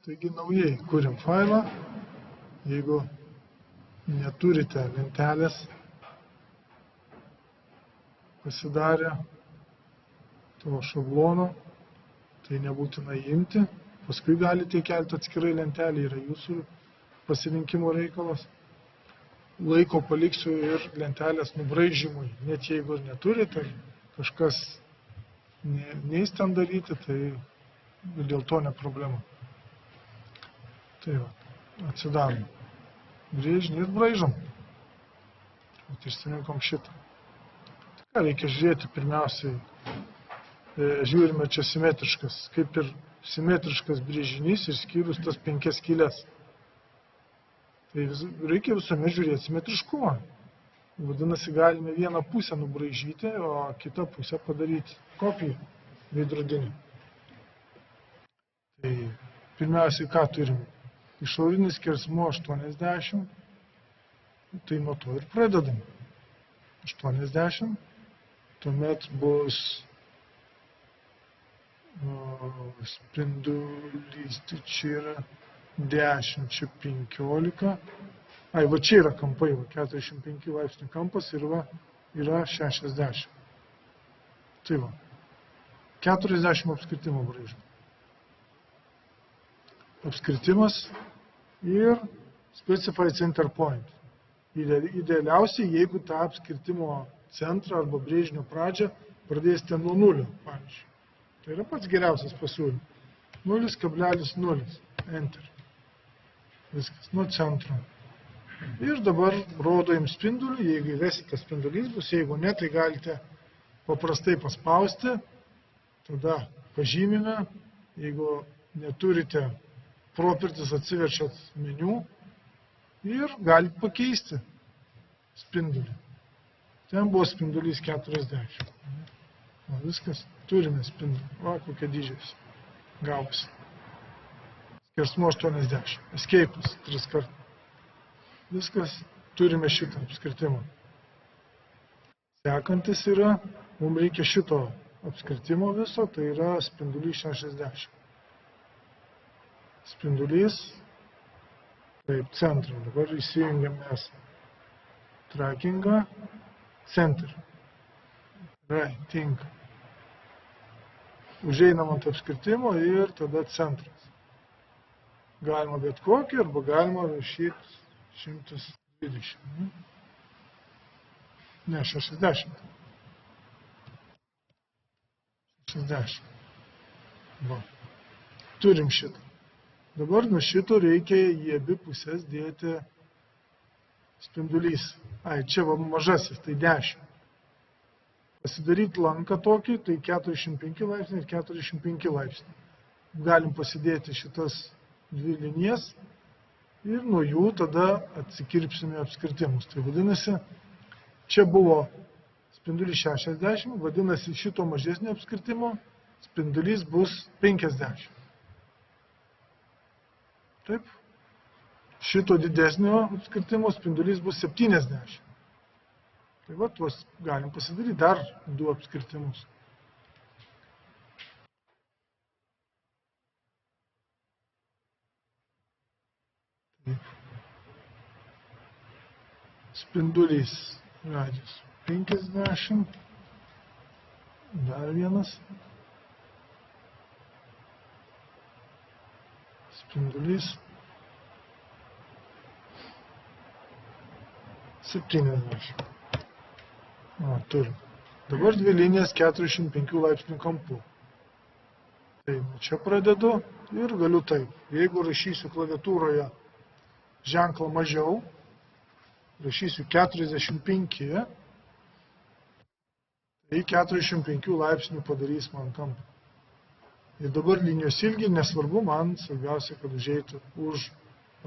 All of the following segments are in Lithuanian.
Taigi naujai kuriam failą. Jeigu neturite lentelės pasidarę to šablono, tai nebūtina imti. Paskui galite įkelti atskirai lentelį, yra jūsų pasirinkimo reikalas. Laiko paliksiu ir lentelės nubraižymui. Net jeigu neturite, kažkas neis ten daryti, tai dėl to ne problema. Tai va, atsidarom brėžinį ir braižom. Išsirinkom šitą. Tai ką reikia žiūrėti pirmiausiai? Žiūrime čia simetriškas, kaip ir simetriškas brėžinys, išskyrus tas 5 skylės. Tai reikia visuomet žiūrėti simetriškumą. Vadinasi, galime vieną pusę nubraižyti, o kitą pusę padaryti kopiją veidrodinį. Tai pirmiausiai, ką turim? Išorinis skersmuo 80, tai nuo to ir pradedam. 80, tuomet bus spindulys, tai čia yra 10, čia 15. Ai, va čia yra kampai, va 45 laipsnių kampas ir va yra 60. Tai va, 40 apskritimo braižų. Apskritimas ir specify center point. Idealiausiai, jeigu tą apskritimo centrą arba brėžinio pradžią pradėsite nuo 0, pavyzdžiui. Tai yra pats geriausias pasiūlymas. 0,0. Enter. Viskas, nuo centro. Ir dabar rodo jums spindulį, jeigu įvesite spindulys bus, jeigu ne, tai galite paprastai paspausti, tada pažymime, jeigu neturite properties, atsiverčiat meniu ir galite pakeisti spindulį. Ten buvo spindulys 40. O viskas, turime spindulį. Va, kokia dydžiais gavosi. Skersmuo 80. Escape'as 3 kartų. Viskas, turime šitą apskritimą. Sekantis yra, mums reikia šito apskritimo viso, tai yra spindulys 60. Spindulys, taip, centrą. Dabar įsijungiam mes trackingą, center. Tinka. Užeinam ant apskritimo ir tada centras. Galima bet kokį, arba galima rašyti 120. Ne, 60. 60. Va. Turim šitą. Dabar nuo šito reikia į abi pusės dėti spindulys. Ai, čia va mažasis, tai 10. Pasidaryti lanką tokį, tai 45 laipsniai ir 45 laipsniai. Galim pasidėti šitas 2 linijas ir nuo jų tada atsikirpsime apskritimus. Tai vadinasi, čia buvo spindulys 60, vadinasi, šito mažesnio apskritimo spindulys bus 50. Taip. Šito didesnio apskritimo spindulys bus 70. Tai va, tuos galim pasidaryti dar 2 apskritimus. Taip. Spindulys radijus 50. Dar vienas. Spindulys 70. O, turim. Dabar 2 linijas 45 laipsnių kampu. Tai čia pradedu ir galiu taip. Jeigu rašysiu klaviatūroje ženklą mažiau, rašysiu 45, tai 45 laipsnių padarys man kampą. Ir dabar linijos ilgį, nesvarbu, man svarbiausia, kad užeitų už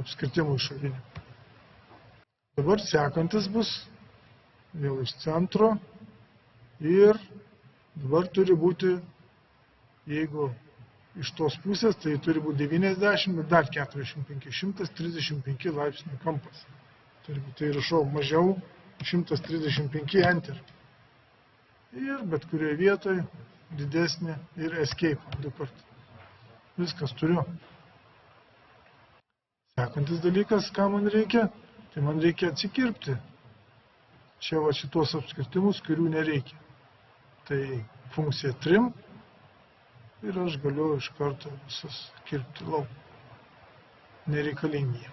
apskritimų išorinį. Dabar sekantis bus vėl iš centro ir dabar turi būti, jeigu iš tos pusės, tai turi būti 90 ir dar 45, 135 laipsnių kampas. Tai rašau mažiau 135 enter. Ir bet kurioje vietoje didesnė ir escape 2 kartų. Viskas turiu. Sekantis dalykas, ką man reikia, tai man reikia atsikirpti. Čia va šitos apskritimus, kurių nereikia. Tai funkcija trim ir aš galiu iš karto visus kirpti lauk. Nereikalingi.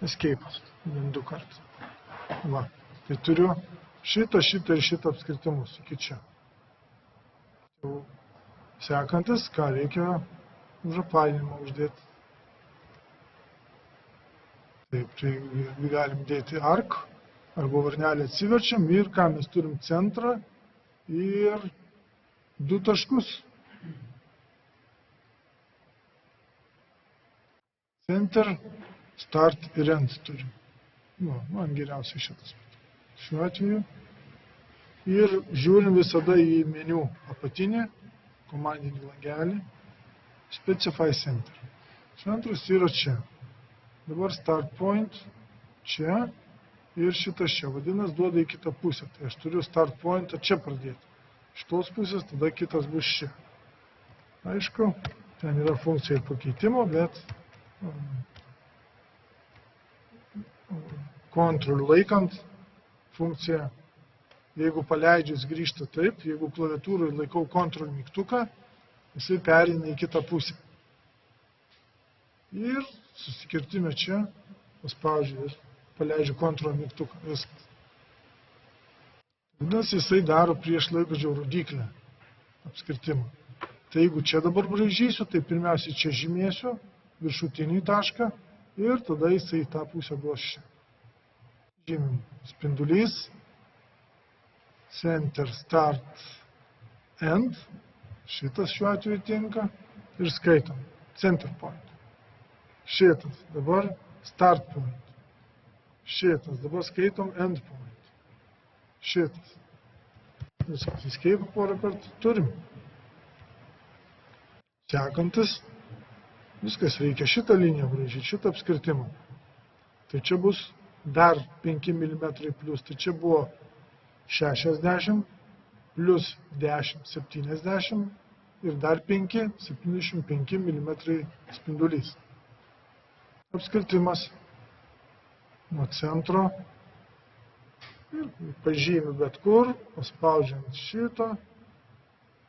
Escape'as, bent 2 kartus. Va, tai turiu šitą ir šitą apskritimus iki čia. Jau sekantis, ką reikia užapalinimą uždėti. Taip, tai galim dėti ark, arba varnelę atsiverčiam ir ką mes turim centrą ir 2 taškus. Center, start ir end turim. Nu, man geriausiai šitas. Šiuo atveju. Ir žiūrim visada į meniu apatinį, komandinį langelį, Specify Center. Centras yra čia. Dabar Start Point čia ir šitas čia. Vadinasi, duoda į kitą pusę. Tai aš turiu Start Pointą čia pradėti. Iš tos pusės tada kitas bus čia. Aišku, ten yra funkcija pakeitimo, bet Ctrl laikant funkciją, jeigu paleidžiu, jis grįžta taip, jeigu klaviatūroje laikau Ctrl mygtuką, jisai pereina į kitą pusę. Ir susikirtime čia, paspaudžiu ir paleidžiu Ctrl mygtuką. Viskas. Vadinasi, jisai daro prieš laikrodžio rodyklę apskritimą. Tai jeigu čia dabar braižysiu, tai pirmiausiai čia žymėsiu viršutinį tašką ir tada jisai į tą pusę duos čia. Žymim spindulys, center, start, end, šitas šiuo atveju tinka ir skaitom center point. Šitas dabar start point. Šitas dabar skaitom end point. Šitas. Viskas įskaipo porą kartų turim. Sekantis. Viskas reikia šitą liniją braižyti, šitą apskritimą. Tai čia bus dar 5 mm plius, tai čia buvo 60 plus 10, 70 ir dar 5, 75 mm spindulys. Apskritimas nuo centro ir pažymiu bet kur, paspaudžiant šito,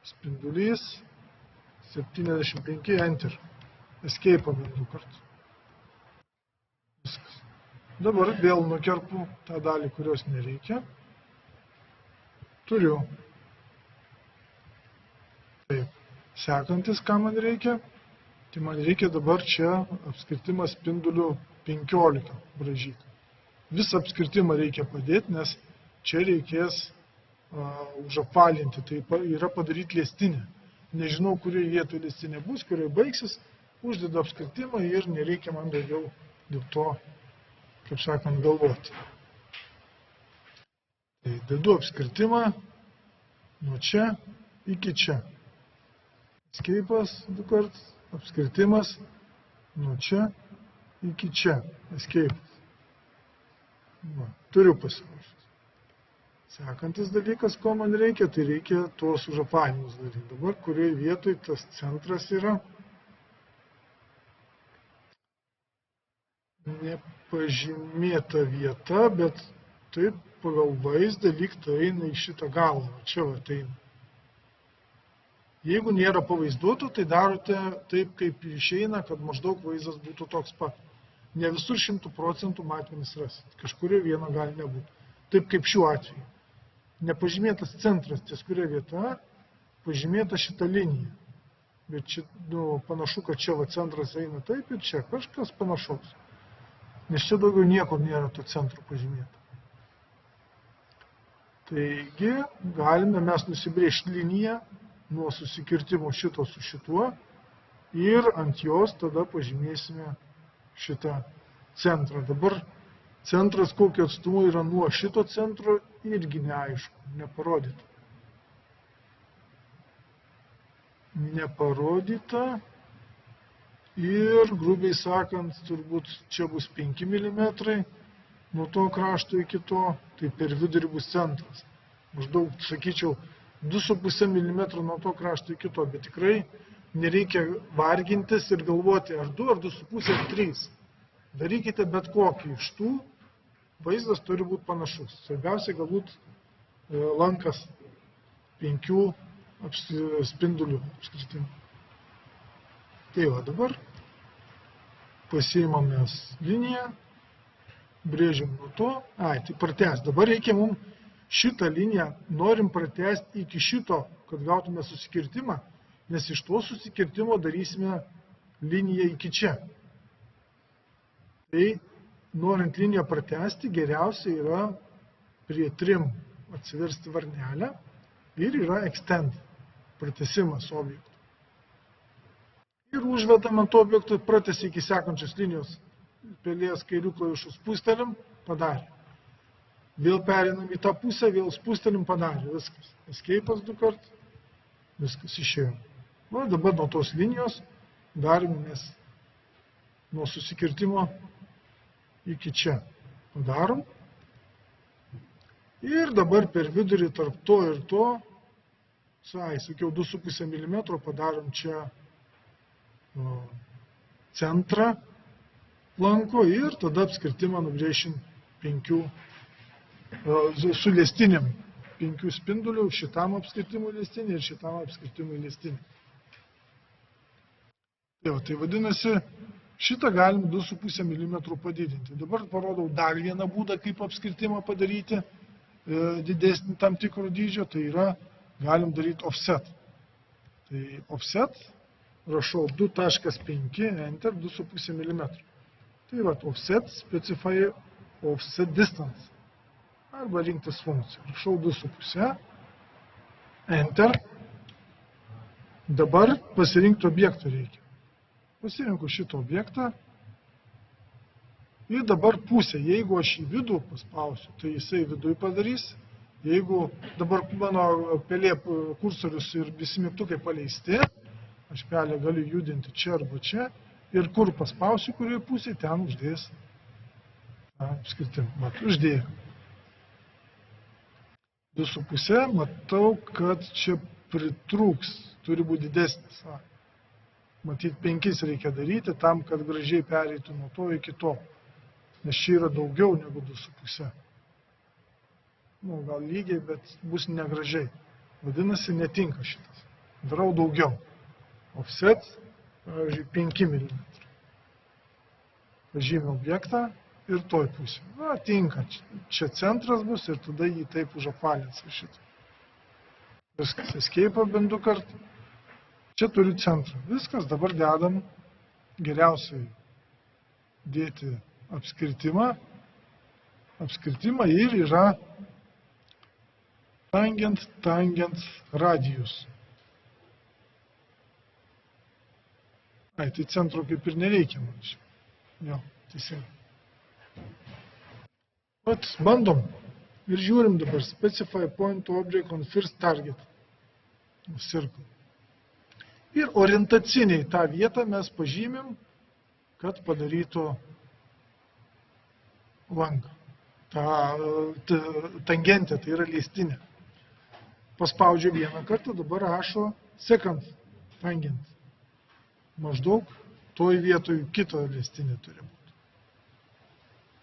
spindulys, 75 enter. Escape 2 kartus. Viskas. Dabar vėl nukerpu tą dalį, kurios nereikia. Turiu. Taip. Sekantis, ką man reikia, tai man reikia dabar čia apskritimą spinduliu 15 braižyti. Visą apskritimą reikia padėti, nes čia reikės užapalinti. Tai yra padaryti liestinę. Nežinau, kurioje vietoje liestinė bus, kurioje baigsis. Uždedu apskritimą ir nereikia man daugiau dėl to, kaip sakant, galvoti. Tai dedu apskritimą nuo čia iki čia. Escape'as 2 kartus, apskritimas nuo čia iki čia. Escape'as. Turiu pasiruošęs. Sekantis dalykas, ko man reikia, tai reikia tuos užapalinimus daryti. Dabar, kurioje vietoje tas centras yra, nepažymėta vieta, bet taip pagal vaizdą lyg tai eina į šitą galvą. Čia va eina. Jeigu nėra pavaizduotų, tai darote taip, kaip išeina, kad maždaug vaizdas būtų toks pat. Ne visur 100% matmenys rasit. Kažkurio vieno gali nebūti. Taip kaip šiuo atveju. Nepažymėtas centras, ties kuria vieta, pažymėta šita linija. Bet čia, panašu, kad čia va centras eina taip ir čia kažkas panašaus. Nes čia daugiau niekur nėra to centro pažymėta. Taigi, galime mes nusibrėžti liniją nuo susikirtimo šito su šituo ir ant jos tada pažymėsime šitą centrą. Dabar centras kokio atstumu yra nuo šito centro irgi neaišku, neparodyta. Neparodyta. Ir, grubiai sakant, turbūt čia bus 5 mm nuo to krašto iki to, tai per vidurį bus centras. Maždaug, sakyčiau, 2,5 mm nuo to krašto iki to, bet tikrai nereikia vargintis ir galvoti, ar 2, ar 2,5, ar 3. Darykite bet kokį iš tų, vaizdas turi būti panašus. Svarbiausia galbūt lankas 5 spindulių apskritimų. Tai va, dabar pasiimam mes liniją, brėžiam nuo to, tai pratęs. Dabar reikia mums šitą liniją, norim pratęsti iki šito, kad gautume susikirtimą, nes iš to susikirtimo darysime liniją iki čia. Tai norint liniją pratęsti, geriausia yra prie trim atsiversti varnelę ir yra extend, pratęsimas objektų. Ir užvedam ant objektų, pratęsi iki sekančios linijos, pelės kairių klavišų spūstelim, padarė. Vėl perinam į tą pusę, vėl spūstelim, padarė, viskas. Escape'as 2 kart, viskas išėjo. Va, dabar nuo tos linijos darim mes nuo susikirtimo iki čia. Padarom. Ir dabar per vidurį tarp to ir to, sakiau, 2,5 mm padarom čia centrą lanko ir tada apskritimą nubrėšim 5 su liestinėm 5 spindulių, šitam apskritimui liestinį ir šitam apskritimui liestinį. Tai vadinasi, šitą galim 2,5 mm padidinti. Dabar parodau dar vieną būdą, kaip apskritimą padaryti didesnį tam tikro dydžio, tai yra galim daryti offset. Tai offset rašau 2.5 enter 2,5 mm. Tai va, offset specify offset distance. Arba rinktis funkciją. Rašau 2,5 enter. Dabar pasirinkti objektą reikia. Pasirinku šitą objektą. Ir dabar pusę. Jeigu aš į vidų paspausiu, tai jisai vidui padarys. Jeigu dabar mano pelė kursorius ir visi mygtukai paleisti, aš pelę galiu judinti čia arba čia ir kur paspausiu, kurioje pusėje, ten uždės apskritim. Mat, uždėjau. 2,5, matau, kad čia pritrūks, turi būti didesnis. Matyt, 5 reikia daryti tam, kad gražiai pereitų nuo to iki to. Nes čia yra daugiau negu 2,5. Gal lygiai, bet bus negražiai. Vadinasi, netinka šitas. Darau daugiau. Offset, pavyzdžiui, 5 mm. Pažymiu objektą ir toj pusė. Tinka. Čia centras bus ir tada jį taip užapvalins šitą. Viskas. Escape bent 2 kartų. Čia turiu centrą. Viskas. Dabar dedam geriausiai dėti apskritimą. Apskritimą ir yra tangent radius. Tai centro kaip ir nereikia, manyčiau. Jo, teisingai. Vat, bandom ir žiūrim dabar. Specify point object on first target. Circle. Ir orientaciniai tą vietą mes pažymim, kad padarytų lanką. Tangentė, tai yra liestinė. Paspaudžia vieną kartą, dabar rašo second tangent. Maždaug toj vietoj kito liestinė turi būti.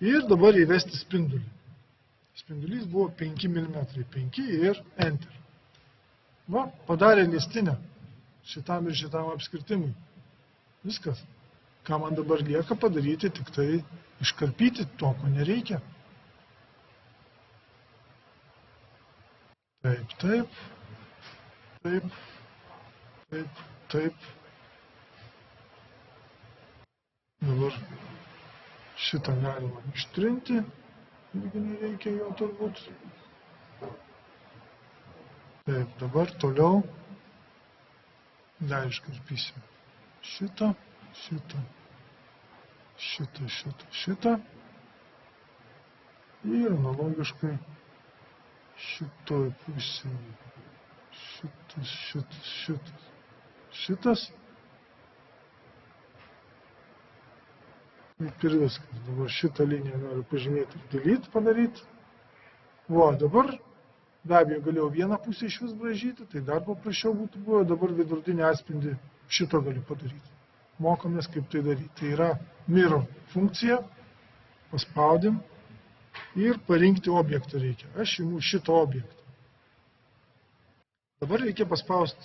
Ir dabar įvesti spindulį. Spindulys buvo 5 mm. 5 ir enter. Va, padarė liestinę šitam ir šitam apskritimui. Viskas. Ką man dabar lieka padaryti, tik tai iškarpyti to, ko nereikia. Taip, taip, taip, taip, taip. Dabar šitą galima ištrinti, irgi nereikia jo turbūt. Taip, dabar toliau dar iškarpysime šitą, šitą, šitą, šitą, šitą ir analogiškai šitoj pusėje šitas, šitas, šitas, šitas. Ir viskas. Dabar šitą liniją noriu pažymėti ir delete padaryti. Va, dabar be abejo galėjau vieną pusę iš vis braižyti, tai dar paprasčiau būtų buvo, dabar veidrodinį atspindį šito galiu padaryti. mokomės, kaip tai daryti. Tai yra mirror funkcija, paspaudim ir parinkti objektą reikia. Aš imu šitą objektą. Dabar reikia paspausti,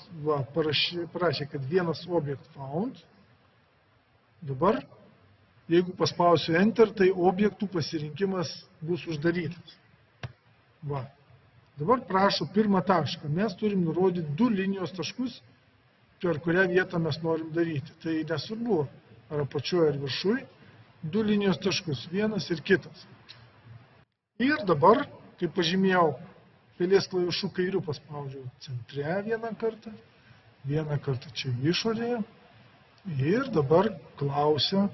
parašė, kad vienas object found. Dabar, jeigu paspausiu Enter, tai objektų pasirinkimas bus uždarytas. Va. Dabar prašo pirmą tašką. Mes turim nurodyti 2 linijos taškus, per kurią vietą mes norim daryti. Tai nesvarbu, ar apačioje, ar viršui, 2 linijos taškus, vienas ir kitas. Ir dabar, kaip pažymėjau, pelės klavišu kairiu paspaudžiau centre vieną kartą čia išorėje. Ir dabar klausia,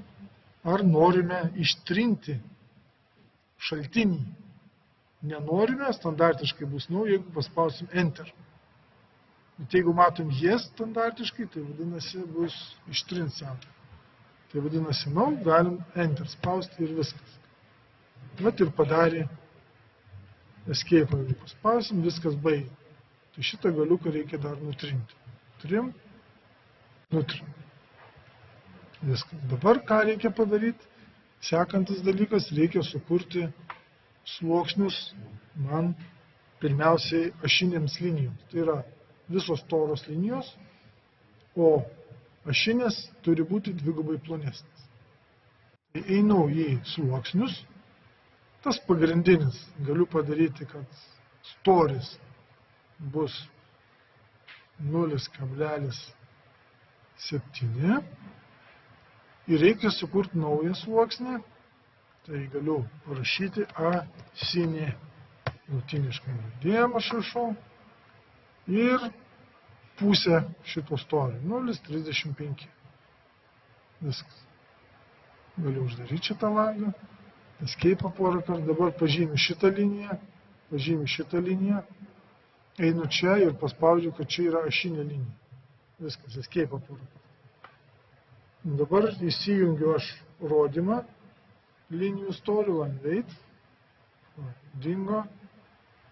ar norime ištrinti šaltinį. Nenorime, standartiškai bus no, jeigu paspausim Enter. Bet jeigu matom yes standartiškai, tai vadinasi bus ištrint centrą. Tai vadinasi no, galim Enter spausti ir viskas. Vat ir padarė escape, jeigu paspausim, viskas baigė. Tai šitą galiuką reikia dar nutrinti. Trim, nutrim. Viskas. Dabar ką reikia padaryti? Sekantis dalykas, reikia sukurti sluoksnius man pirmiausiai ašinėms linijoms. Tai yra visos toros linijos, o ašinės turi būti dvigubai plonesnės. Tai einu į sluoksnius. Tas pagrindinis galiu padaryti, kad storis bus 0,7 ir reikia sukurti naują sluoksnį, tai galiu parašyti asinė, lotiniškai raidėm aš rašau, ir pusę šito storio, 0,35. Viskas. Galiu uždaryti šitą langą. Escape porą kartų, dabar pažymiu šitą liniją, einu čia ir paspaudžiu, kad čia yra ašinė linija. Viskas, escape porą kartų. Dabar įsijungiu aš rodymą, linijų storių, langveit, dingo,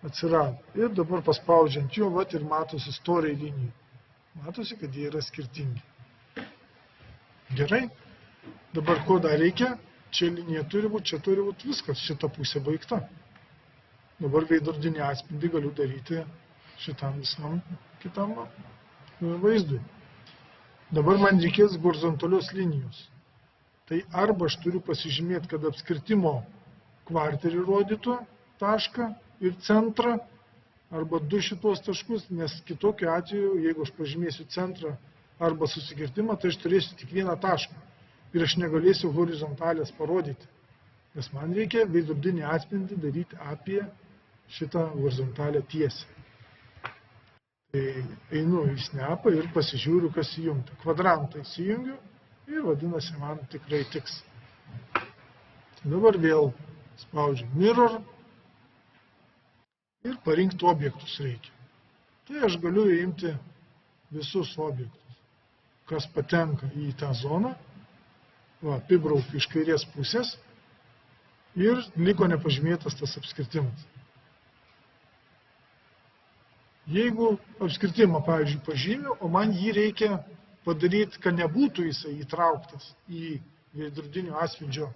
atsirado. Ir dabar paspaudžiant jo, vat ir matosi storiai linijų. Matosi, kad jie yra skirtingi. Gerai, dabar ko dar reikia? Čia linija turi būti, čia turi būti viskas, šita pusė baigta. Dabar veidrodinį atspindį galiu daryti šitam visam kitam vaizdui. Dabar man reikės horizontalios linijos. Tai arba aš turiu pasižymėti, kad apskritimo kvarterį rodytų tašką ir centrą, arba 2 šitos taškus, nes kitokiu atveju, jeigu aš pažymėsiu centrą arba susikirtimą, tai aš turėsiu tik vieną tašką. Ir aš negalėsiu horizontalės parodyti, nes man reikia veidrodinį atspindį daryti apie šitą horizontalę tiesę. Tai einu į snapą ir pasižiūriu, kas įjungta. Kvadrantą įsijungiu ir vadinasi, man tikrai tiks. Dabar vėl spaudžiu mirror ir parinkti objektus reikia. Tai aš galiu įimti visus objektus, kas patenka į tą zoną. Apibraukiu iš kairės pusės ir liko nepažymėtas tas apskritimas. Jeigu apskritimą, pavyzdžiui, pažymiu, o man jį reikia padaryti, kad nebūtų jisai įtrauktas į veidrodinio atspindžio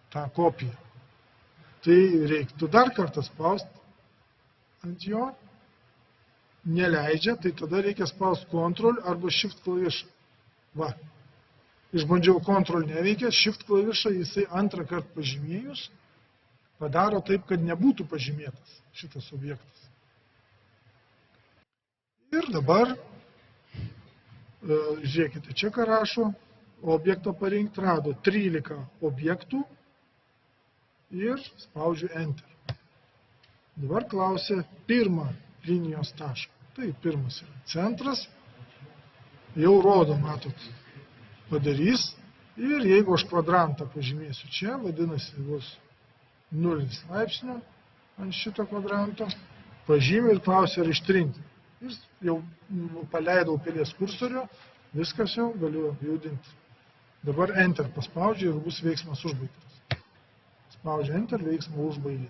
tą kopiją, tai reiktų dar kartą spausti ant jo, neleidžia, tai tada reikia spausti Ctrl arba Shift klavišą. Va. Išbandžiau Ctrl neveikia, Shift klavišą jisai antrą kartą pažymėjus padaro taip, kad nebūtų pažymėtas šitas objektas. Ir dabar, žiūrėkite, čia ką rašo, objektą parinkti rado 13 objektų ir spaudžiu Enter. Dabar klausia pirmą linijos tašką. Tai pirmas yra centras, jau rodo, matot, padarys ir jeigu aš kvadrantą pažymėsiu čia, vadinasi, bus 0 laipsnių ant šito kvadranto, pažymiu ir klausia, ar ištrinti. Ir jau paleidau pelės kursorių, viskas jau galiu judinti. Dabar Enter paspaudžiu ir bus veiksmas užbaigtas. Spaudžiu Enter, veiksmą užbaigė.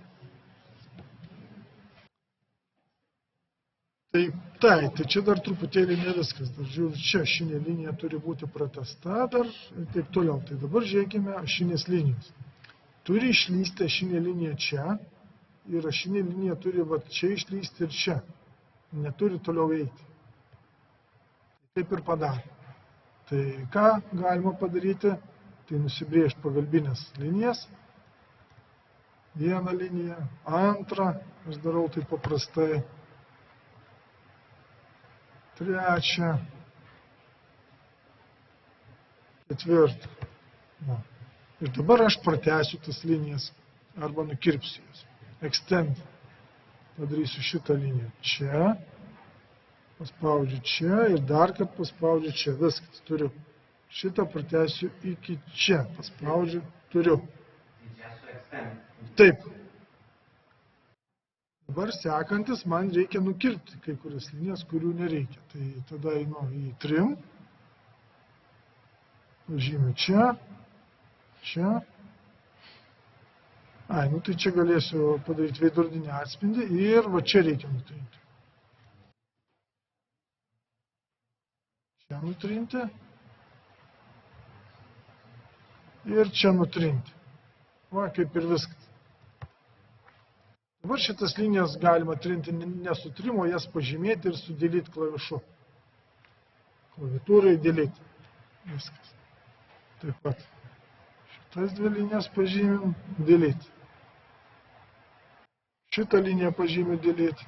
Tai Tai čia dar truputėlį ne viskas. Dar žiūrėjau, čia ašinė linija turi būti pratęsta dar ir taip toliau. Tai dabar žiūrėkime ašinės linijos. Turi išlysti ašinė linija čia ir ašinė linija turi va čia išlysti ir čia. Neturi toliau eiti. Taip ir padarė. Tai ką galima padaryti? Tai nusibrėžti pagalbinės linijas. Vieną liniją, antrą, aš darau taip paprastai. Trečią, ketvirtą. Va. Ir dabar aš pratęsiu tas linijas arba nukirpsiu jas. Extend. Padarysiu šitą liniją čia, paspaudžiu čia ir dar kartą paspaudžiu čia. Viskas, turiu. Šitą pratęsiu iki čia. Paspaudžiu, turiu. Taip. Dabar sekantis man reikia nukirpti kai kurias linijas, kurių nereikia. Tai tada einu į trim. Pažymiu čia. Čia. Tai čia galėsiu padaryti veidrodinį atspindį ir va čia reikia nutrinti. Čia nutrinti. Ir čia nutrinti. Va, kaip ir viskas. Dabar šitas linijas galima trinti ne su trimu, jas pažymėti ir su delete klavišu. Klaviatūrai delete. Viskas. Taip pat. Šitas dvi linijas pažymim, delete. Šitą liniją pažymiu delete.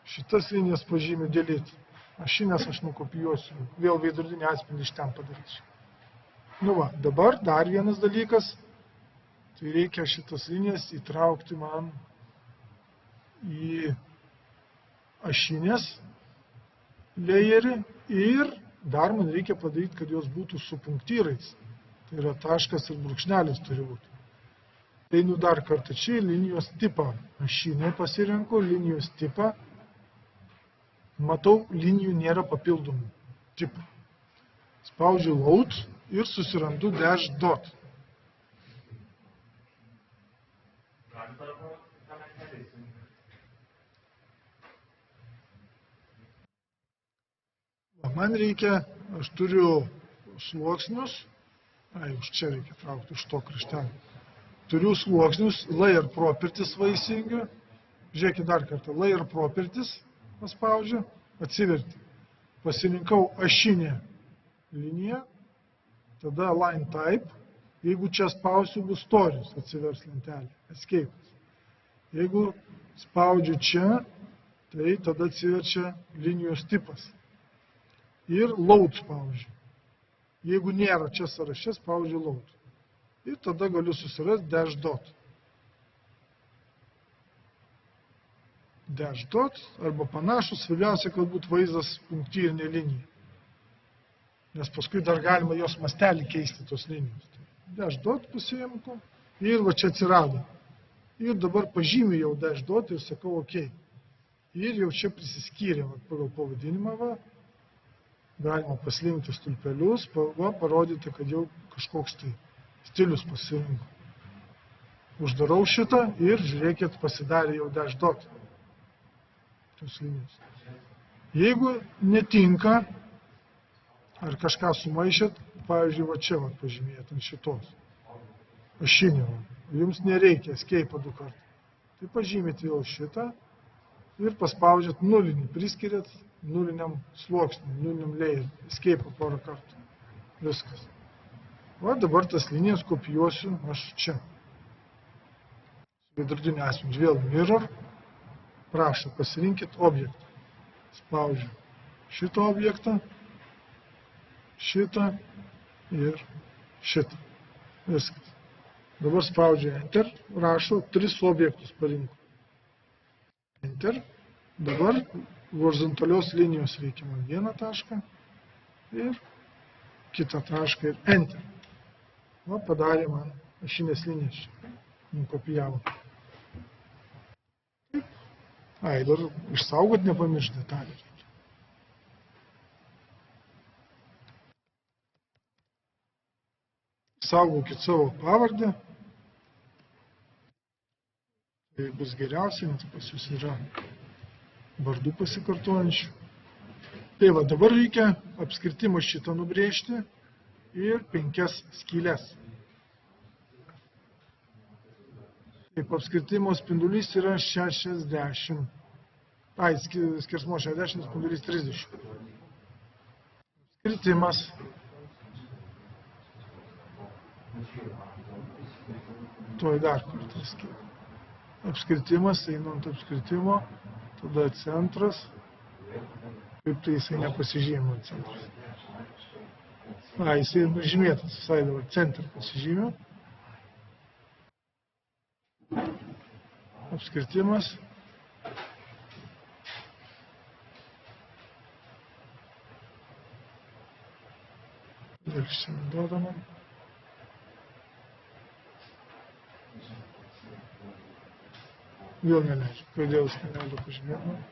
Šitas linijas pažymiu delete. Ašinės aš nukopijuosiu. Vėl veidrodinį atspindį iš ten padarysiu. Va, dabar dar vienas dalykas. Tai reikia šitas linijas įtraukti man į ašinės layerį ir dar man reikia padaryti, kad jos būtų su punktyrais. Tai yra taškas ir brūkšnelis turi būti. Einu dar kartą čia linijos tipą. Ašinė pasirenku, linijos tipą. Matau, linijų nėra papildomų tipų. Spaudžiu load ir susirandu dash dot. Man reikia, aš turiu sluoksnius, už čia reikia traukti, už to kraštelį. Turiu sluoksnius, layer properties vaisingų. Žiūrėkit dar kartą, layer properties paspaudžiu, atsiverti. Pasirinkau ašinę liniją, tada line type. Jeigu čia spausiu, bus stories, atsivers lentelė, escape. Jeigu spaudžiu čia, tai tada atsiverčia linijos tipas. Ir load spaudžiu. Jeigu nėra čia sąraše, spaudžiu load. Ir tada galiu susirasti dash dot. Dash dot arba panašus, svarbiausia, kad būtų vaizdas punktyrinė linija. Nes paskui dar galima jos mastelį keisti tos linijos. Dash dot pasiimku ir va čia atsirado. Ir dabar pažymiu jau dash dot ir sakau OK. Ir jau čia prisiskyrė pagal pavadinimą. Va. Galima paslinkti stulpelius, parodyti, kad jau kažkoks tai stilius pasirinko. Uždarau šitą ir žiūrėkit, pasidarė jau dash dot. Tos linijos. Jeigu netinka, ar kažką sumaišėt, pavyzdžiui, va čia pažymėjot ant šitos. Ašinė. Jums nereikia escape 2 kartų. Tai pažymėt vėl šitą ir paspaudžiat nulinį, priskiriat nuliniam sluoksniui, nuliniam layer, escape 2 kartų. Viskas. Va dabar tas linijas kopijuosiu aš čia. Veidrodinį atspindį. Vėl mirror. Prašau, pasirinkit objektą. Spaudžiu šitą objektą, šitą ir šitą. Viskas. Dabar spaudžiu Enter, rašau, 3 objektus parinku. Enter. Dabar horizontalios linijos reikia man vieną tašką ir kitą tašką ir Enter. Va, padarė man ašinės linijas čia. Nukopijavo. Dar išsaugot nepamiršt detalį reikia. Saugokit savo pavardę. Tai bus geriausia, nes pas jūs yra vardų pasikartojančių. Tai va, dabar reikia apskritimo šitą nubrėžti ir 5 skylės. Taip, apskritimo spindulys yra 60. Skersmuo 60, spindulys 30. Apskritimas. Tuoj dar kartą skiriu. Apskritimas, einant apskritimo, tada centras. Kaip tai jisai nepasižymė centras. Jisai nužymėtas, visai dabar centrą pasižymė. Apskritimas. Dar šiandien duoda man. Vėl neleidžiu. Kodėl jis neleido pažymėti man?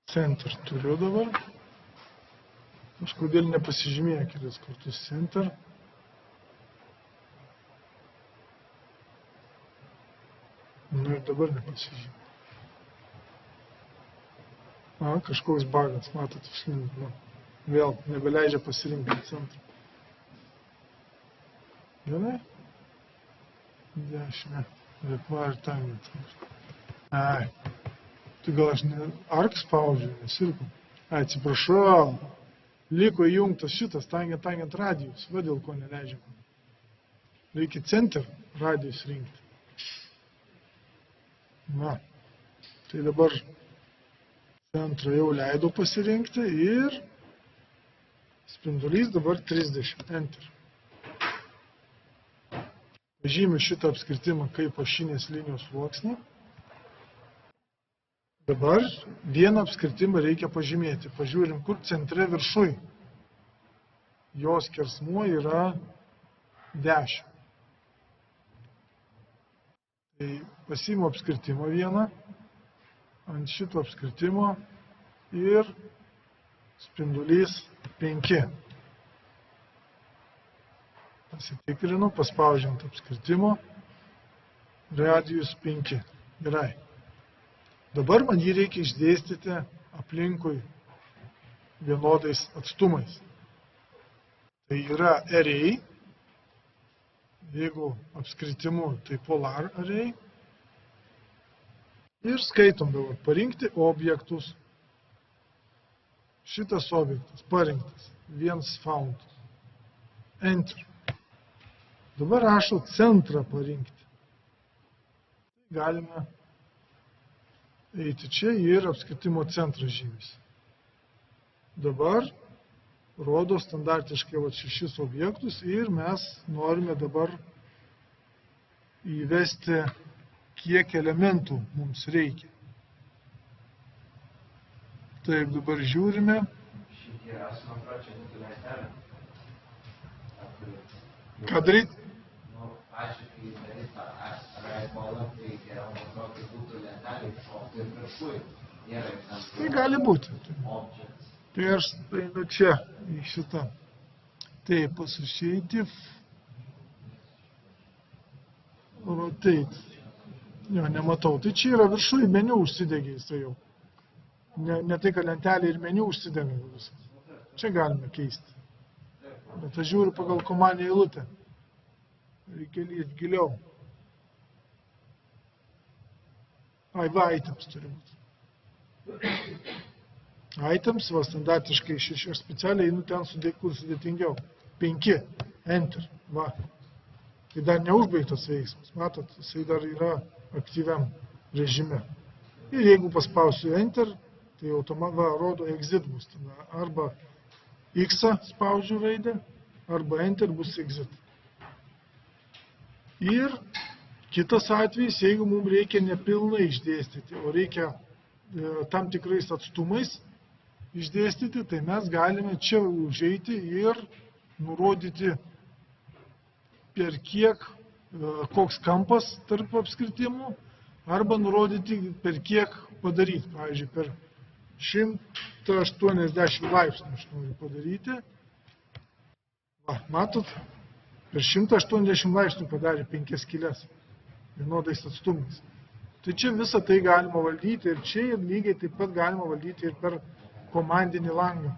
Center turiu dabar. Kažkodėl nepasižymėjo kelis kartus center. Nu ir dabar nepasižymė. Kažkoks bagas, matot, išlindo. Vėl nebeleidžia pasirinkti centrą. Gerai? 10. Require time. Tai gal aš ne ark spaudžiu, nesirku. Atsiprašau. Liko įjungtas šitas tangent radijus. Va dėl ko neleidžiama. Reikia center radijus rinkti. Na. Tai dabar centrą jau leidau pasirinkti ir spindulys dabar 30. Enter. Pažymiu šitą apskritimą kaip ašinės linijos sluoksnį. Dabar vieną apskritimą reikia pažymėti. Pažiūrim, kur centre viršuj. Jos skersmuo yra 10. Tai pasiimu apskritimą vieną, ant šito apskritimo ir spindulys 5. Pasitikrinu, paspaudžiant apskritimo, radijus 5. Gerai. Dabar man jį reikia išdėstyti aplinkui vienodais atstumais. Tai yra array, jeigu apskritimu, tai polar array. Ir skaitom dabar, parinkti objektus. Šitas objektas parinktas, vienas found. Enter. Dabar rašau centrą parinkti. Galime eiti čia ir apskritimo centras žymės. Dabar rodo standartiškai 6 objektus ir mes norime dabar įvesti, kiek elementų mums reikia. Taip, dabar žiūrime. Ką daryti? Tai gali būti. Tai aš einu čia, į šitą. Taip, associative. Rotate. Jo, nematau. Tai čia yra viršui meniu užsidegė jisai jau. Ne tai, kad lentelė ir meniu užsidegė viskas. Čia galime keisti. Bet aš žiūriu pagal komandinę eilutę. Reikia lieti giliau. Va, items turi būti. Items, va, standartiškai 6, aš specialiai einu ten sudėtingiau. 5, enter, va. Tai dar neužbaigtas veiksmas, matot, jisai dar yra aktyviam režime. Ir jeigu paspausiu enter, tai automatiškai rodo exit bus tada. Arba X spaudžiu raidę, arba enter bus exit. Ir kitas atvejis, jeigu mums reikia nepilnai išdėstyti, o reikia tam tikrais atstumais, išdėstyti, tai mes galime čia užeiti ir nurodyti, per kiek, koks kampas tarp apskritimų, arba nurodyti, per kiek padaryti. Pavyzdžiui, per 180 laipsnių aš noriu padaryti. Va, matot, per 180 laipsnių padarė 5 skyles vienodais atstumais. Tai čia visą tai galima valdyti ir čia ir lygiai taip pat galima valdyti ir per komandinį langą.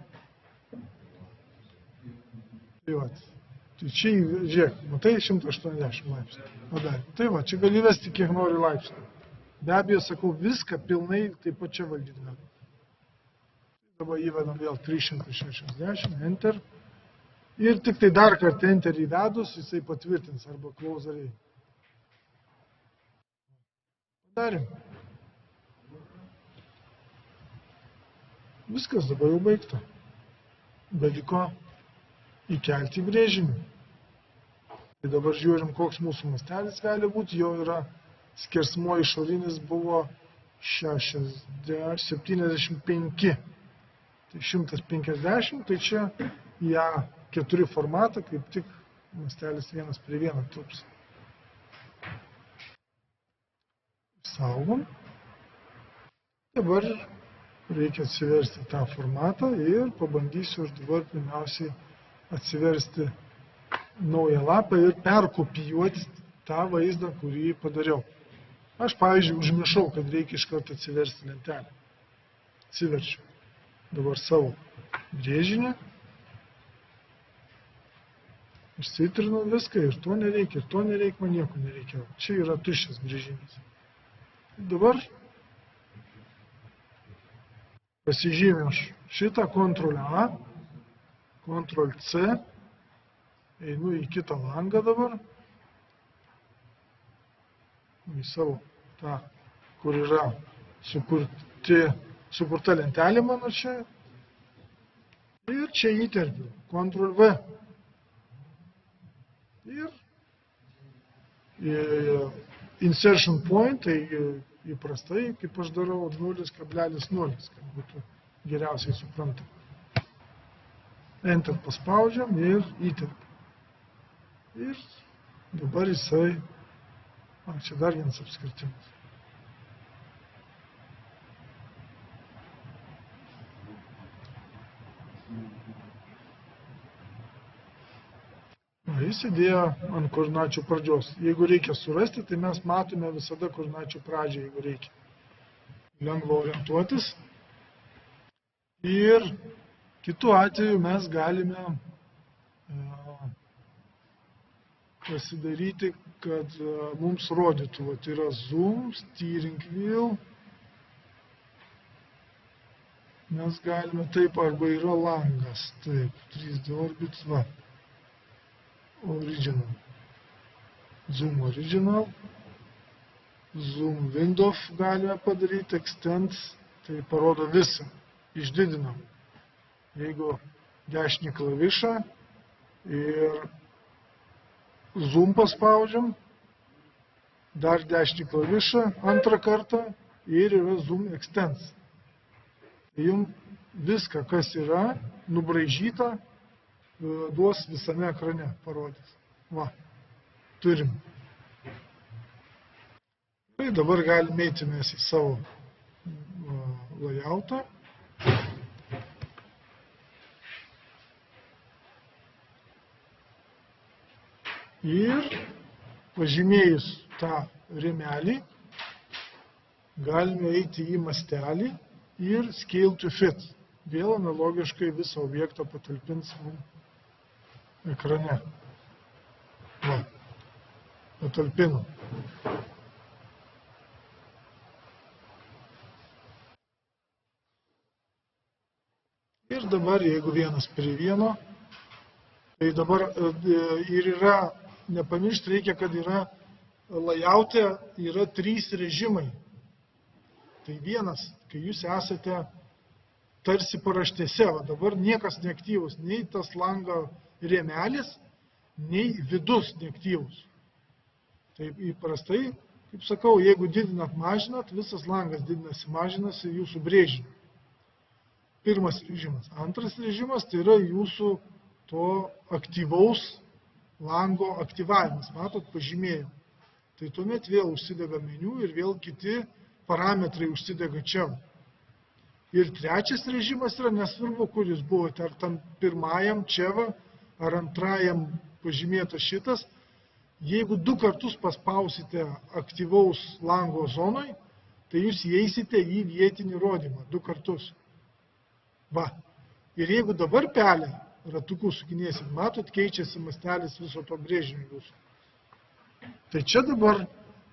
Tai va, tai čia, žiūrėk, matai 180 laipsnių padarė. Tai va, čia gali vesti kiek nori laipsnių. Be abejo, sakau, viską pilnai taip pat čia valdyti galima. Dabar įvedam vėl 360, enter. Ir tik tai dar kartą enter įvedus, jisai patvirtins arba closeriai. Padarėm. Viskas dabar jau baigta. Beliko įkelti brėžinį. Tai dabar žiūrim, koks mūsų mastelis gali būti. Jo yra skersmuo išorinis buvo 75. Tai 150, tai čia į A4 formatą, kaip tik mastelis 1:1 trups. Saugom. Dabar reikia atsiversti tą formatą ir pabandysiu aš dabar pirmiausiai atsiversti naują lapą ir perkopijuoti tą vaizdą, kurį padariau. Aš, pavyzdžiui, užmiršau, kad reikia iš karto atsiversti lentelę. Atsiverčiu dabar savo brėžinį. Išsitrinu viską, ir to nereikia, man nieko nereikia. Čia yra tuščias brėžinys. Dabar pasižymė aš šitą Ctrl+A, Ctrl+C, einu į kitą langą dabar, į savo tą, kur yra sukurta lentelė mano čia, ir čia įterpiu Ctrl+V. Ir insertion point, tai įprastai, kaip aš darau, 0,0, kad būtų geriausiai suprantama. Enter paspaudžiam ir įterpiu. Ir dabar jisai, čia dar vienas apskritimas. Jis įdėjo ant koordinačių pradžios. Jeigu reikia surasti, tai mes matome visada koordinačių pradžią, jeigu reikia lengva orientuotis. Ir kitu atveju mes galime pasidaryti, kad mums rodytų. Tai yra zoom, steering wheel. Mes galime taip, arba yra langas. Taip, 3D orbit, va. Original. Zoom original. Zoom window galime padaryti, extend, tai parodo visą. Išdidinam. Jeigu dešinį klavišą ir zoom paspaudžiam, dar dešinį klavišą antrą kartą ir yra zoom extends. Jums viską, kas yra nubraižyta, duos visame ekrane parodys. Va, turim. Tai dabar galime eiti mes į savo layoutą. Ir pažymėjus tą rėmelį, galime eiti į mastelį ir scale to fit. Vėl analogiškai visą objektą patalpins mums ekrane. Va, patalpinu. Ir dabar, jeigu 1:1, tai dabar ir yra, nepamiršti reikia, kad yra layout'e yra 3 režimai. Tai vienas, kai jūs esate tarsi paraštėse, va dabar niekas neaktyvus, nei tas lango rėmelis, nei vidus neaktyvus. Taip įprastai, kaip sakau, jeigu didinat, mažinat, visas langas didinasi, mažinasi jūsų brėžinį. pirmas režimas. Antras režimas tai yra jūsų to aktyvaus lango aktyvavimas. Matot, pažymėjau. Tai tuomet vėl užsidega meniu ir vėl kiti parametrai užsidega čia. Ir trečias režimas yra nesvarbu, kur jūs buvote, ar tam pirmajam čia, ar antrajam pažymėtas šitas. Jeigu 2 kartus paspausite aktyvaus lango zonoj, tai jūs įeisite į vietinį rodymą 2 kartus. Va. Ir jeigu dabar pelę ratukų sukinėsit, matot, keičiasi mastelis viso to brėžinio jūsų. Tai čia dabar,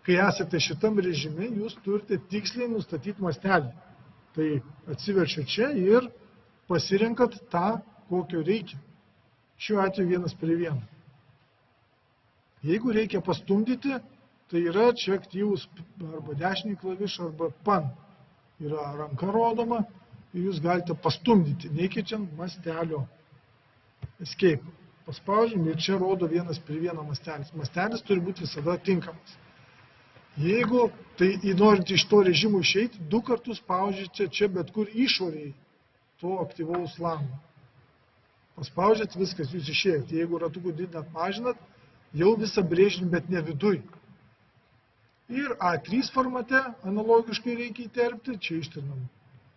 kai esate šitam režime, jūs turite tiksliai nustatyti mastelį. Tai atsiverčiu čia ir pasirenkat tą, kokio reikia. Šiuo atveju 1:1. Jeigu reikia pastumdyti, tai yra čia aktyvus arba dešinį klavišą, arba pan. Yra ranka rodoma ir jūs galite pastumdyti, nekeičiant mastelio. Escape. Paspaudžiam ir čia rodo 1:1 mastelis. Mastelis turi būti visada tinkamas. Jeigu tai norint iš to režimo išeiti, 2 kartus spaudžiate čia bet kur išoriai to aktyvaus lango. Paspaudžiat viskas, jūs išėjot. Jeigu ratukų didinat, mažinat, jau visą brėžinį, bet ne viduj. Ir A3 formate analogiškai reikia įterpti, čia ištrinam.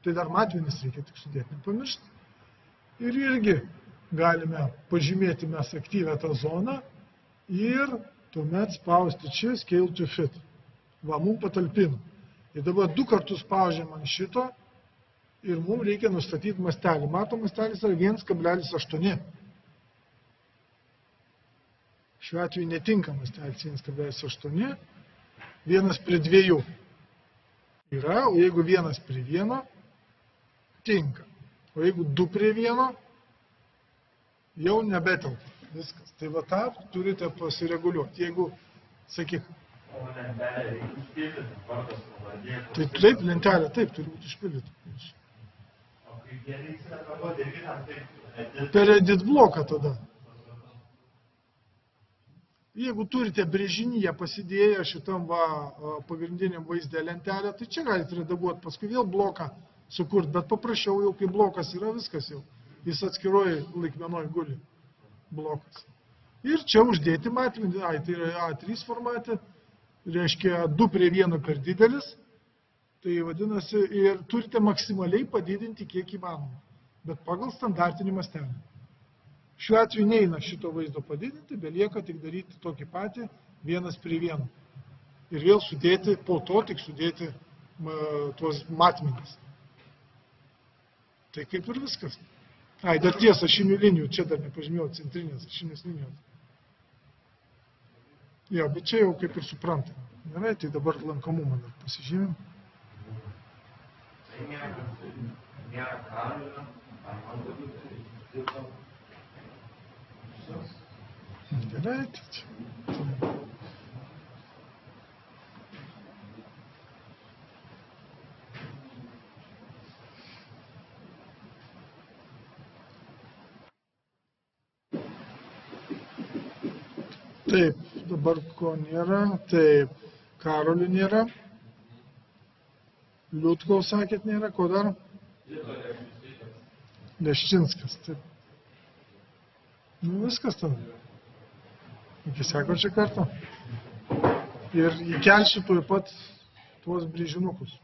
Tai dar matmenis reikia tik sudėti, nepamiršti. Ir irgi galime pažymėti mes aktyvę tą zoną ir tuomet spausti čia Scale to Fit. Va, mums patalpino. Ir dabar 2 kartus spaudžiam ant šito ir mums reikia nustatyti mastelį. Matom, mastelis yra 1,8. Šiuo atveju netinka mastelis 1,8. 1:2 yra, o jeigu 1:1 tinka. O jeigu 2:1 jau nebetelpa viskas. Tai va tą turite pasireguliuoti. Jeigu, sakyk, tai taip, lentelė, taip, turi būti išpildyta. Per edit bloką tada. Jeigu turite brėžinyje pasidėję šitam pagrindiniam vaizde lentelę, tai čia galite redaguoti, paskui vėl bloką sukurti, bet paprašiau jau, kai blokas yra, viskas jau. Jis atskiroj laikmenoj guli blokas. Ir čia uždėti matmenį, tai yra A3 formate, reiškia 2:1 per didelis, tai vadinasi, ir turite maksimaliai padidinti kiek įmanoma, bet pagal standartinį mastelį. Šiuo atveju neina šito vaizdo padidinti, belieka tik daryti tokį patį 1:1. Ir vėl sudėti, po to tik sudėti tuos matmenis. Tai kaip ir viskas. Dar ties ašinių linijų, čia dar nepažymėjau, centrinės ašinės linijos. Jo, bet čia jau kaip ir suprantame. Gerai, tai dabar lankomumą dar pasižymim. Gerai, tai čia. Taip, dabar ko nėra, taip, Karolių nėra, Liutkaus sakėt nėra, ko dar? Leščinskas, taip. Nu, viskas tada. Iki sekančio karto. Ir įkelsiu tuoj pat tuos brėžinukus,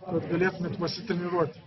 kad galėtumėt pasitreniruoti.